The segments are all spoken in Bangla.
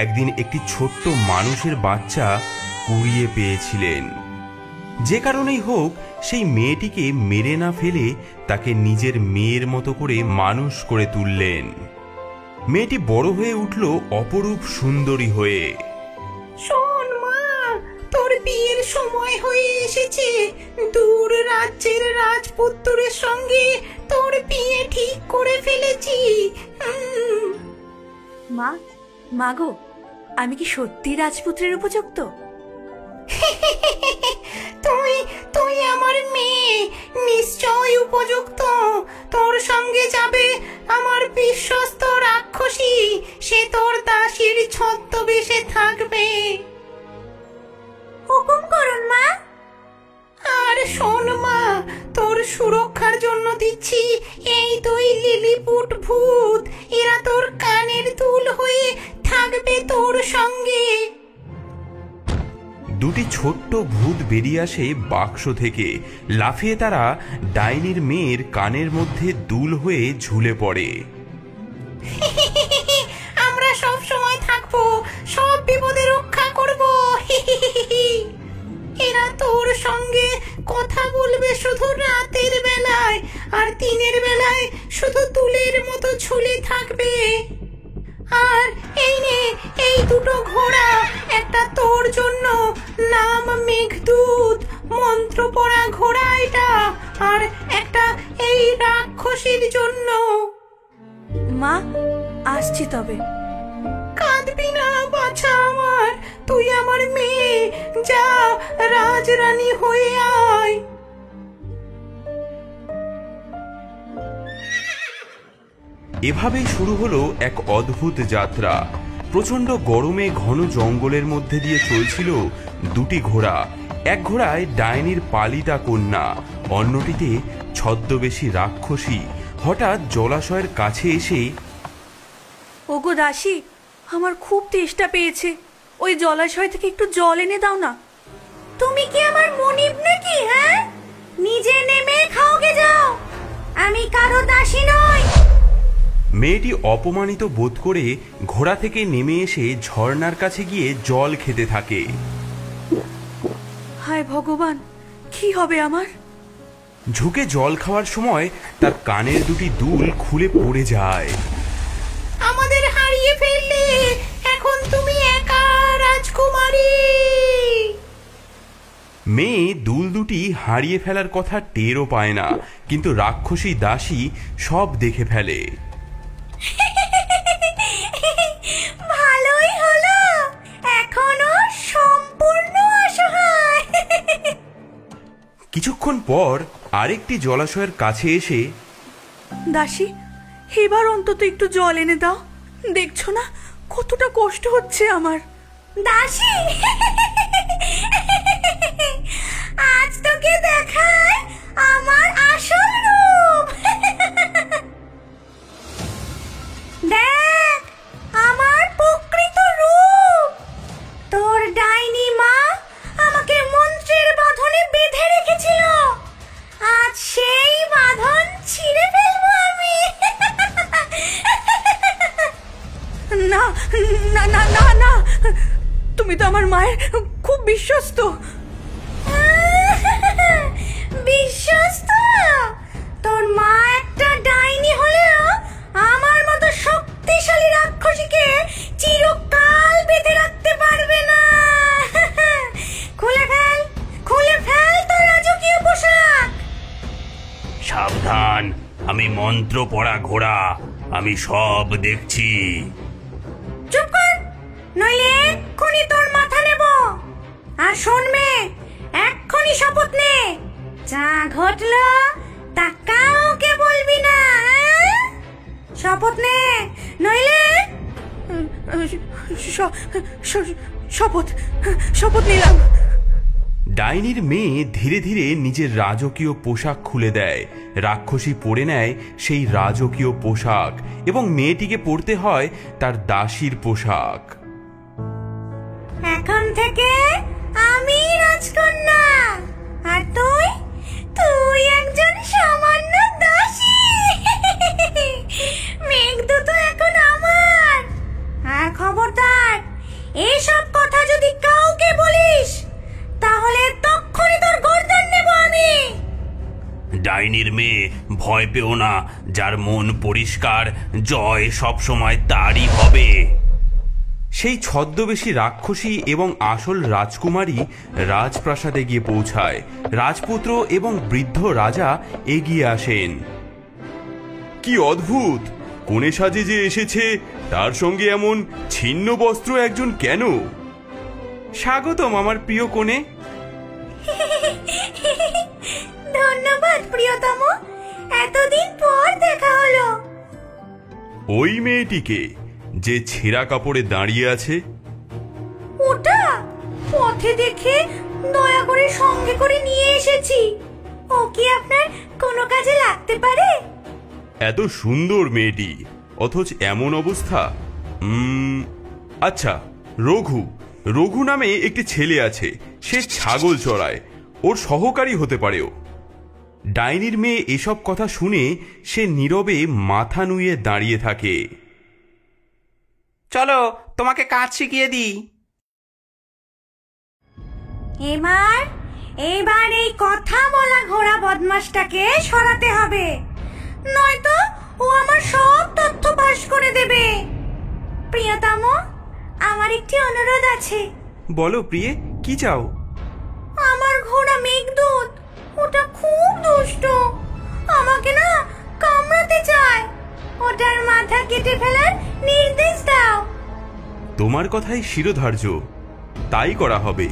একদিন একটি ছোট্ট মানুষের বাচ্চা কুড়িয়ে পেয়েছিলেন। যে কারণেই হোক সেই মেয়েটিকে মেরে না ফেলে তাকে নিজের মেয়ের মতো করে মানুষ করে তুললেন। মেয়েটি বড় হয়ে উঠল অপরূপ সুন্দরী হয়ে। শোন মা, তোর বিয়ের সময় হয়ে এসেছে। দূর রাজ্যের রাজপুত্রের সঙ্গে তোর বিয়ে ঠিক করে ফেলেছি। মা, মাগো, আমি কি সত্যি রাজপুত্রের উপযুক্ত? তুই তুই আমার মেয়ে, নিশ্চয় উপযুক্ত। তোর সঙ্গে যাবে আমার বিশ্বস্ত রাক্ষসী, সে তোর দাসীর ছদ্মবেশে থাকবে। হুকুম করুন মা। আর শোন মা, তোর সুরক্ষার জন্য দিচ্ছি এই দুই লিলিপুট ভূত। এরা তোর কানের দুল হয়ে থাকবে তোর সঙ্গে। দুটি ছোট্ট ভূত বেরিয়ে আসে বাক্স থেকে। লাফিয়ে তারা ডাইনির মেয়ের কানের মধ্যে দুল হয়ে ঝুলে পড়ে। আমরা সব সময় থাকবো, সব বিপদে রক্ষা করব। এরা তোর সঙ্গে কথা বলবে শুধু রাতের বেলায়, আর দিনের বেলায় শুধু দুলের মতো ঝুলে থাকবে। আর এই নে, এই দুটো ঘোড়া, একটা তোর জন্য, নাম মেঘদূত, মন্ত্র পড়া ঘোড়া এটা, আর একটা এই রাক্ষসীর জন্য। মা, আসছি তবে। কাঁদবি না বাছা আমার, তুই আমার মেয়ে, যা রাজরানী হয়ে আয়। এভাবেই শুরু হলো এক অদ্ভুত যাত্রা। প্রচন্ড গরমে ঘন জঙ্গলের মধ্যে দিয়ে চলছিল দুটি ঘোড়া। এক ঘোড়ায় ডাইনির পালিতা কন্যা, অন্যটিতে ছদ্মবেশী রাক্ষসী। হঠাৎ জলাশয়ের কাছে এসে, ওগো দাসী, আমার খুব তেষ্টা পেয়েছে, ওই জলাশয় থেকে একটু জল এনে দাও না। তুমি কি আমার মনিব নাকি? হ্যাঁ, নিজে নেমে খাওগে যাও, আমি কারো দাসী নই। মেয়েটি অপমানিত বোধ করে ঘোড়া থেকে নেমে এসে ঝর্ণার কাছে গিয়ে জল খেতে থাকে। হায় ভগবান, কি হবে আমার? ঝুঁকে জল খাওয়ার সময় তার কানের দুটি দুল খুলে পড়ে যায়। আমাদের হারিয়ে ফেললে, এখন তুমি একা রাজকুমারী। মেয়ে দুল দুটি হারিয়ে ফেলার কথা টেরও পায় না, কিন্তু রাক্ষসী দাসী সব দেখে ফেলে। ভালোই হলো, এখনো সম্পূর্ণ অসহায়। কিছুক্ষণ পর আরেকটি জলাশয়ের কাছে এসে, দাসী, এবার অন্তত একটু জল এনে দাও, দেখছো না কতটা কষ্ট হচ্ছে আমার। দাসী, আজ তোকে দেখায় আমার আসল রূপ। দেখ আমার প্রকৃত রূপ। তোর ডাইনি মা আমাকে মন্ত্রের বাঁধনে বেঁধে রেখেছিল, আজ সেই বাঁধন ছিঁড়ে ফেলবো আমি। না না না না না, তুমি তো আমার মায়ের খুব বিশ্বস্ত। বিশ্বস্ত? তোর মা একটা ডাইনি হলেও আমার মতো শক্তিশালী রাক্ষসীকে চিরকাল বেঁধে রাখতে পারবে না। খুলে ফেল, খুলে ফেল তোর রাজকীয় পোশাক। সাবধান, আমি মন্ত্র পড়া ঘোড়া, আমি সব দেখছি। চুপ কর, নইলে এক্ষুনি তোর মাথা নেব। আর শোন মেয়ে, এক্ষুনি শপথ নে, যা ঘটলো তা কাউকে বলবি না। শপথ নে, নইলে। শপথ, শপথ নিলাম। ডাইনির মেয়ে ধীরে ধীরে নিজের রাজকীয় পোশাক খুলে দেয়। রাক্ষসী পরে নেয় সেই রাজকীয় পোশাক এবং মেয়েটিকে পরতে হয় তার দাসীর পোশাক। এখন থেকে আমি রাজকন্যা, আর তুই তুই একজন সামান্য দাসী। মেঘদূত এখন আমার। আর খবরদার এসব কথা যদি কাউকে বলিস তাহলে তক্ষুনি তোর গর্দান নেব আমি। ডাইনির মেয়ে, ভয় পেও না, যার মন পরিষ্কার জয় সব সময় তারই হবে। সেই ছদ্মবেশী রাক্ষসী এবং আসল রাজকুমারী রাজপ্রাসাদে গিয়ে পৌঁছায়। রাজপুত্র এবং বৃদ্ধ রাজা এগিয়ে আসেন। কি অদ্ভুত, কোণে সাজে যে এসেছে তার সঙ্গে এমন ছিন্ন বস্ত্র একজন কেন? স্বাগতম আমার প্রিয় কোণে। ধন্যবাদ প্রিয়তম, এতদিন পর দেখা হলো। ওই মেয়েটিকে যে ছেঁড়া কাপড়ে দাঁড়িয়ে আছে? ওটা পথে দেখে দয়া করে সঙ্গে করে নিয়ে এসেছি। ও কি আপনার কোনো কাজে লাগতে পারে? এত সুন্দর মেয়েটি অথচ এমন অবস্থা। আচ্ছা, রঘু নামে একটি ছেলে আছে, সে ছাগল চড়ায়, ওর সহকারী হতে পারে ও। ডাইনির মেয়ে এসব কথা শুনে সে নীরবে মাথা নুয়ে দাঁড়িয়ে থাকে। চলো তোমাকে কাজ শিখিয়ে দিই। এবার এই কথা বলা ঘোড়া বদমাশটাকে সরাতে হবে, নয়তো ও আমার সব তথ্য ফাঁস করে দেবে। প্রিয়তম, আমার একটি অনুরোধ আছে। বলো প্রিয়ে, কি চাও? আমার ঘোড়া মেঘদূত, ওটা খুব দুষ্ট, আমাকে না কামড়াতে চায়। ওটার মাথা কেটে ফেলার নির্দেশ দাও। তোমার কথাই শিরোধার্য, তাই করা হবে।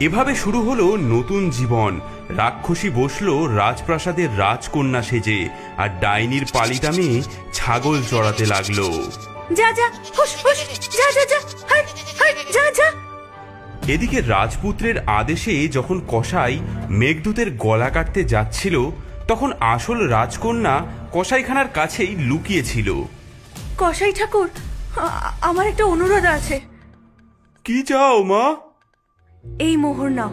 এভাবে শুরু হলো নতুন জীবন। রাক্ষসী বসলো রাজপ্রাসাদের রাজকন্যা সেজে, আর ডাইনির পালিতা মেয়ে ছাগল চড়াতে লাগলো। যা যা, হুশ হুশ, যা যা যা, হাট হাট, যা যা। এদিকে রাজপুত্রের আদেশে যখন কসাই মেঘদূতের গলা কাটতে যাচ্ছিল, তখন আসল রাজকন্যা কসাইখানার কাছেই লুকিয়েছিল। কসাই ঠাকুর, আমার একটা অনুরোধ আছে। কি চাও মা? এই মোহর নাও,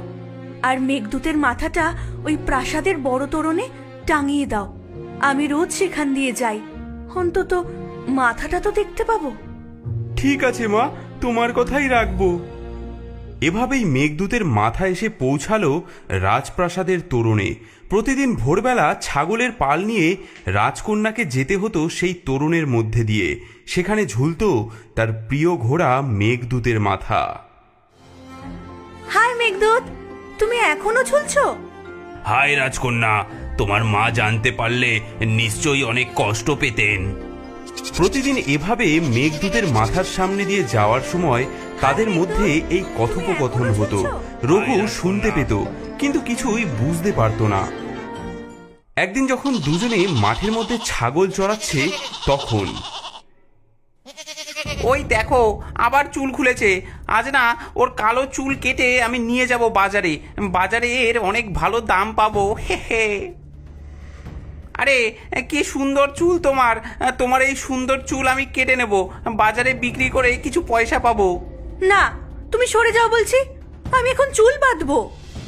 আর মেঘদূতের মাথাটা ওই প্রাসাদের বড় তোরণে টাঙিয়ে দাও। আমি রোজ সেখান দিয়ে যাই, অন্তত মাথাটা তো দেখতে পাবো। ঠিক আছে মা, তোমার কথাই রাখবো। এভাবেই মেঘদূতের মাথা এসে পৌঁছালো রাজপ্রাসাদের তোরণে। প্রতিদিন ভোরবেলা ছাগলের পাল নিয়ে রাজকন্যাকে যেতে হতো সেই তোরণের মধ্যে দিয়ে। সেখানে ঝুলতো তার প্রিয় ঘোড়া মেঘদূতের মাথা। হাই মেঘদূত, তুমি এখনো ঝুলছো? হাই রাজকন্যা, তোমার মা জানতে পারলে নিশ্চয়ই অনেক কষ্ট পেতেন। প্রতিদিন এভাবে মেঘদূতের মাথার সামনে দিয়ে যাওয়ার সময় তাদের মধ্যে এই কথোপকথন হতো। রঘু শুনতে পেত, কিন্তু কিছুই বুঝতে পারত না। একদিন যখন দুজনে মাঠের মধ্যে ছাগল চড়াচ্ছে, তখন ওই দেখো, আবার চুল খুলেছে। আজ না ওর কালো চুল কেটে আমি নিয়ে যাব বাজারে। বাজারে এর অনেক ভালো দাম পাবো। হে হে। আরে কি সুন্দর চুল তোমার! তোমার এই সুন্দর চুল আমি কেটে নেব, বাজারে বিক্রি করে কিছু পয়সা পাবো। না, তুমি সরে যাও বলছি, আমি এখন চুল বাঁধবো।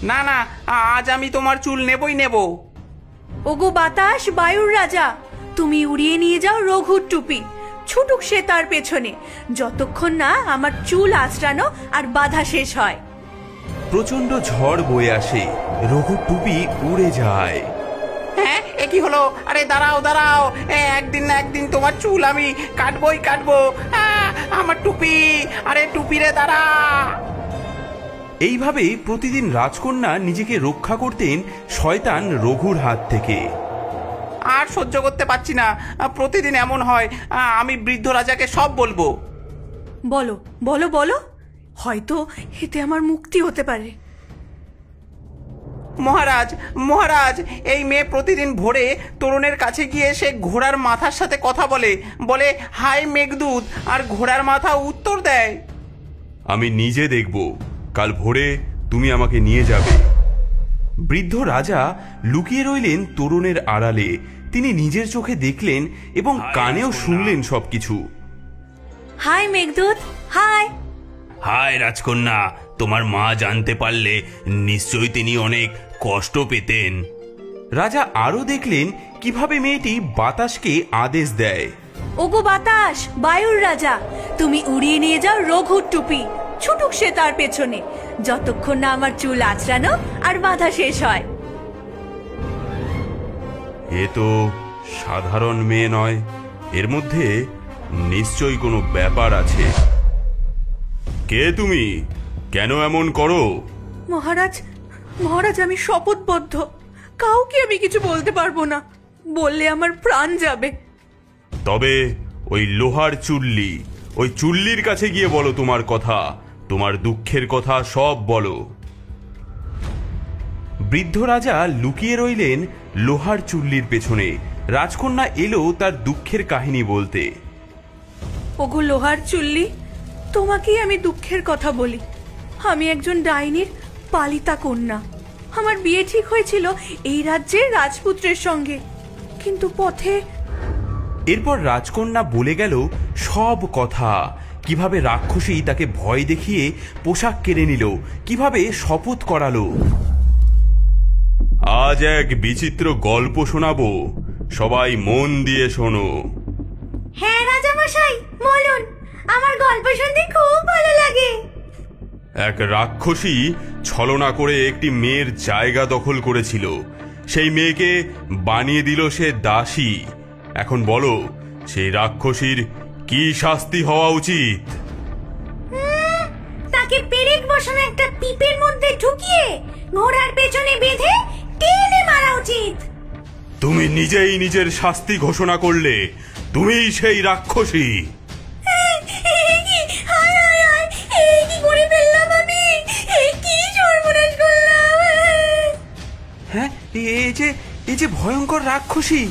না না, আজ আমি তোমার চুল নেবই নেব। ওগো বাতাস, বায়ুর রাজা, তুমি উড়িয়ে নিয়ে যাও রঘুর টুপি। ছুটুক সে তার পেছনে, যতক্ষণ না আমার চুল আঁচড়ানো আর বাধা শেষ হয়। প্রচন্ড ঝড় বয়ে আসে, রঘুর টুপি উড়ে যায়। হ্যাঁ, এ কি হলো? আরে দাঁড়াও দাঁড়াও, একদিন না একদিন তোমার চুল আমি কাটবই কাটবো। আমার টুপি, আরে টুপি রে, দাঁড়া। এইভাবে প্রতিদিন রাজকন্যা নিজেকে রক্ষা করতেন শয়তান রঘুর হাত থেকে। আর সহ্য করতে পারছি না, প্রতিদিন এমন হয়। আমি বৃদ্ধ রাজাকে সব বলবো। বলো বলো বলো, হয়তো এতে আমার মুক্তি হতে পারে। মহারাজ মহারাজ, এই মেয়ে প্রতিদিন ভোরে তরুণের কাছে গিয়ে সে ঘোড়ার মাথার সাথে কথা বলে, বলে হাই মেঘদূত, আর ঘোড়ার মাথা উত্তর দেয়। আমি নিজে দেখব, কাল ভোরে তুমি আমাকে নিয়ে যাবে। বৃদ্ধ রাজা লুকিয়ে রইলেন তরুণের আড়ালে। তিনি নিজের চোখে দেখলেন এবং কানেও শুনলেন সবকিছু। High Meghaduta, high. হাই রাজকন্যা, তোমার মা জানতে পারলে নিশ্চয়ই তিনি অনেক কষ্ট পেতেন। রাজা আরো দেখলেন কিভাবে মেয়েটি বাতাসকে আদেশ দেয়। ওগো বাতাস, বায়ুর রাজা, তুমি উড়িয়ে নিয়ে যাও রঘুর টুপি, ছুটুক সে তার পেছনে, যতক্ষণ না আমার চুল আঁচড়ানো আর বাঁধা শেষ হয়। এ তো সাধারণ মেয়ে নয়, এর মধ্যে নিশ্চয়ই কোনো ব্যাপার আছে। কে তুমি? কেন এমন করো? মহারাজ, মহারাজ, আমি শপথবদ্ধ, কাউকে আমি কিছু বলতে পারবো না, বললে আমার প্রাণ যাবে। তবে ওই লোহার চুল্লি, ওই চুল্লির কাছে গিয়ে বলো তোমার কথা, তোমার দুঃখের কথা সব বলো। বৃদ্ধ রাজা লুকিয়ে রইলেন লোহার চুল্লির পেছনে। রাজকন্যা এলো তার দুঃখের কাহিনী বলতে। ওগো লোহার চুল্লি, তোমাকেই আমি দুঃখের কথা বলি। আমি একজন ডাইনির পালিতা কন্যা। আমার বিয়ে ঠিক হয়েছিল এই রাজ্যের রাজপুত্রের সঙ্গে, কিন্তু পথে। এরপর রাজকন্যা বলে গেল সব কথা, কিভাবে রাক্ষসী তাকে ভয় দেখিয়ে পোশাক কেড়ে নিল, কিভাবে শপথ করালো। আজ এক বিচিত্র গল্প শোনাবো, সবাই মন দিয়ে শোনো। হ্যাঁ রাজামশাই, বলুন, আমার গল্প শুনতে খুব ভালো লাগে। এক রাক্ষসী ছলনা করে একটি মেয়ের জায়গা দখল করেছিল। সেই মেয়েকে বানিয়ে দিল সে দাসী। এখন বলো, সেই রাক্ষসীর কি শাস্তি হওয়া উচিত? তাকে পেরেক বসানো একটা পিপের মধ্যে ঢুকিয়ে ঘোড়ার পেছনে বেঁধে টেনে মারা উচিত। তুমি নিজেই নিজের শাস্তি ঘোষণা করলে, তুমিই সেই রাক্ষসী। হ্যাঁ, এই যে ভয়ঙ্কর রাক্ষসী।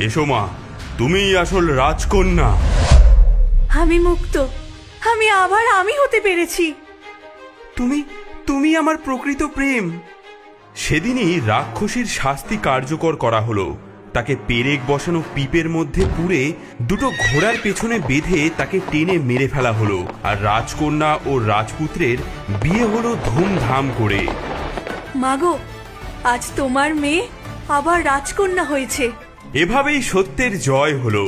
এসো মা, তুমিই আসল রাজকন্যা। আমি মুক্ত, আমি আবার আমি হতে পেরেছি। তুমি আমার প্রকৃত প্রেম। সেদিনই রাক্ষসীর শাস্তি কার্যকর করা হলো। তাকে পেরেক বসানো পিপের মধ্যে পুরে দুটো ঘোড়ার পেছনে বেঁধে তাকে টেনে মেরে ফেলা হলো। আর রাজকন্যা ও রাজপুত্রের বিয়ে হলো ধুমধাম করে। মাগো, আজ তোমার মেয়ে আবার রাজকন্যা হয়েছে। এভাবেই সত্যের জয় হলো।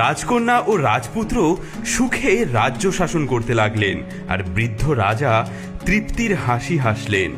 রাজকন্যা ও রাজপুত্র সুখে রাজ্য শাসন করতে লাগলেন, আর বৃদ্ধ রাজা তৃপ্তির হাসি হাসলেন।